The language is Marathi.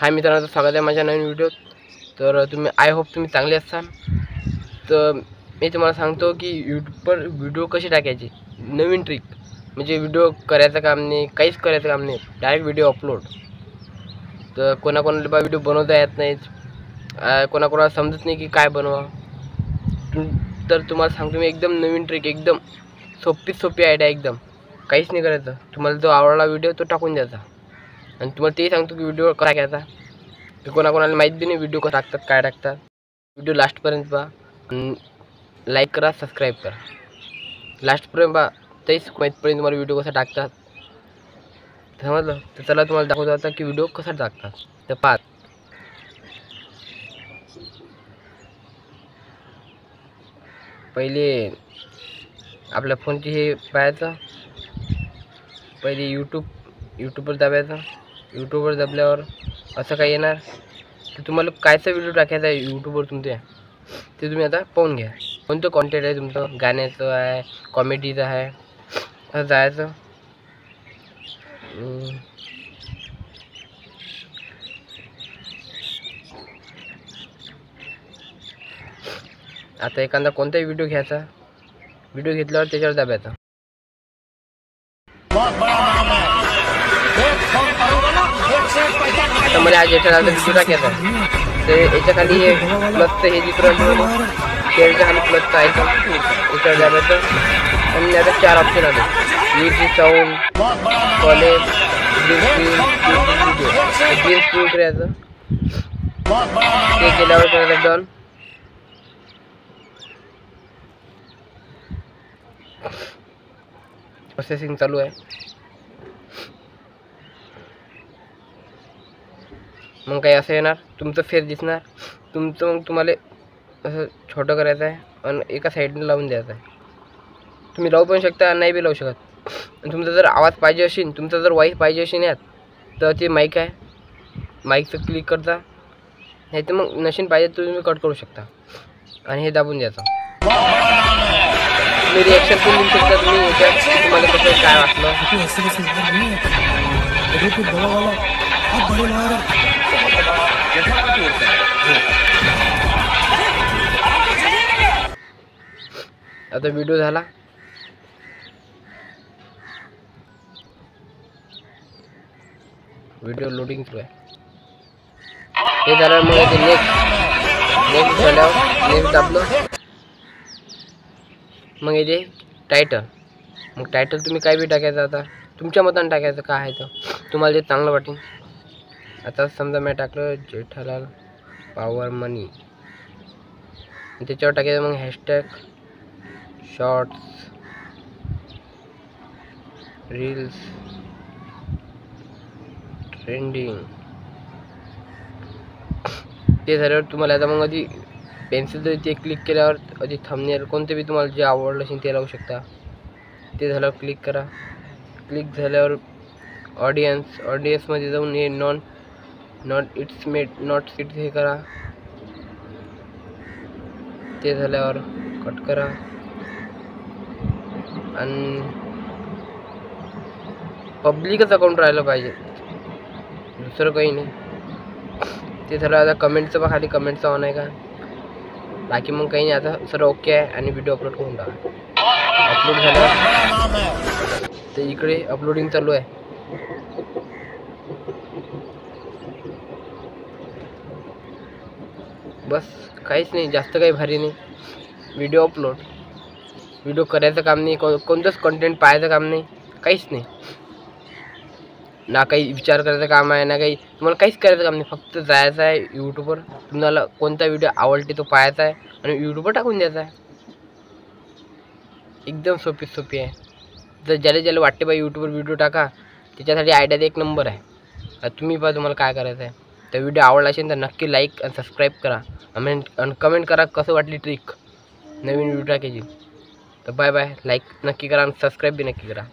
हाय मित्रांनो, स्वागत आहे माझ्या नवीन व्हिडिओत. तर तुम्ही आय होप तुम्ही चांगले असाल. तर मी तुम्हाला सांगतो की यूट्यूबवर व्हिडिओ कसे टाकायचे. नवीन ट्रिक म्हणजे व्हिडिओ करायचं काम नाही, काहीच करायचं काम नाही, डायरेक्ट व्हिडिओ अपलोड. तर कोणाकोणाला व्हिडिओ बनवता येत नाहीत, कोणाकोणाला समजत नाही की काय बनवा. तर तुम्हाला सांगतो मी एकदम नवीन ट्रिक, एकदम सोपी आयडिया, एकदम काहीच नाही करायचं. तुम्हाला जो आवडला व्हिडिओ तो टाकून द्यायचा. आणि तुम्हाला तेही सांगतो की व्हिडिओ कसा घ्यायचा. की कोणाकोणाला माहीत बी नाही व्हिडिओ कसा टाकतात, काय टाकतात. व्हिडिओ लास्टपर्यंत पहा, लाईक करा, सबस्क्राईब करा. लास्टपर्यंत पहा, तेच माहीत पडेल तुम्हाला व्हिडिओ कसा टाकतात. समजलं? तर चला तुम्हाला दाखवतो आता की व्हिडिओ कसा टाकतात. तर पहा, पहिले आपल्या फोनची हे पाहायचं. पहिले यूट्यूबवर दाबायचं. यूट्यूबवर दाबल्यावर असं काय येणार. तर तुम्हाला कायचा व्हिडिओ टाकायचा आहे यूट्यूबवर तुमच्या, ते तुम्ही आता पाहून घ्या. कोणतं कॉन्टेंट आहे तुमचं, गाण्याचं आहे, कॉमेडीचं आहे. असं जायचं. आता एखादा कोणताही व्हिडिओ घ्यायचा. व्हिडिओ घेतल्यावर त्याच्यावर दाबायचा. आता मला आज याच्या व्हिडिओ टाकायचा. तर याच्या खाली हे प्लसचं हे जिकडं शेअरच्या खाली प्लसचं आहे, याच्यावर दाबायचं. आणि आता 4 ऑप्शन आले: music, sound, college, green screen, video. Green screen करायचं. ते केल्यावर करायचं डन. प्रोसेसिंग चालू आहे. मग काही असं येणार, तुमचं फेस दिसणार. तुमचं मग तुम्हाला असं छोटं करायचं आहे आणि एका साईडने लावून द्यायचं आहे. तुम्ही लावू पण शकता, नाही बी लावू शकत. आणि तुमचा जर आवाज पाहिजे असेल, तुमचा जर वॉईस पाहिजे असेल यात, तर ते माईक आहे, माईकचं क्लिक करता. नाही तर मग नशीन पाहिजे तर तुम्ही कट करू शकता आणि हे दाबून द्यायचं. तुम्ही रिॲक्शन पण देऊ शकता तुम्ही याच्यात, तुम्हाला कसं काय वाटलं. आता व्हिडिओ झाला. व्हिडिओ लोडिंग सुरू आहे. हे झाल्यावर मग नेक्स्ट झाल्यावर नेक्स्ट दाबलं. मग येते टायटल. मग टायटल तुम्ही काय बी टाकायचं. आता तुमच्या मताने टाकायचं काय आहे तर तुम्हाला जे चांगलं वाटेल. आता समजा मी टाकलं जेठालाल पॉवर मनी, त्याच्यावर टाकायचं मग हॅशटॅग शॉर्ट्स, रील्स, ट्रेंडिंग. ते झाल्यावर तुम्हाला आता मग आधी पेन्सिल ते क्लिक केल्यावर आधी थंबनेल कोणते बी तुम्हाला जे आवडलं असेल ते लावू शकता. ते झाल्यावर क्लिक करा. क्लिक झाल्यावर ऑडियन्समध्ये जाऊन हे नॉट इट्स हे करा. ते झाल्यावर कट करा आणि पब्लिकच अकाउंट राहिलं पाहिजे, दुसरं काही नाही. ते झालं. आता कमेंटचं बघा, खाली कमेंटचं ऑन आहे का, बाकी मग काही नाही. आता सर्व ओके आहे आणि व्हिडिओ अपलोड करून टाका. अपलोड झालं तर इकडे अपलोडिंग चालू आहे. बस काहीच नाही, जास्त काही भारी नाही. Video upload. व्हिडिओ करायचं काम नाही, कोणतंच कंटेंट पाहायचं काम नाही, काहीच नाही. ना काही विचार करायचं काम आहे, ना काही तुम्हाला काहीच करायचं काम नाही. फक्त जायचं आहे यूट्यूबवर, तुम्हाला कोणता व्हिडिओ आवडते तो पाहायचा आहे आणि यूट्यूबवर टाकून द्यायचा आहे. एकदम सोपी आहे. जर ज्याला वाटते बा यूट्यूबवर व्हिडिओ टाका, त्याच्यासाठी आयडिया एक नंबर आहे. तुम्ही पहा तुम्हाला काय करायचं आहे. तर व्हिडिओ आवडला असेल तर नक्की लाईक आणि सबस्क्राईब करा आणि कमेंट करा कसं वाटली ट्रिक नवीन व्हिडिओ टाकायची. तर बाय बाय. लाईक नक्की करा आणि सबस्क्राईब बी नक्की करा.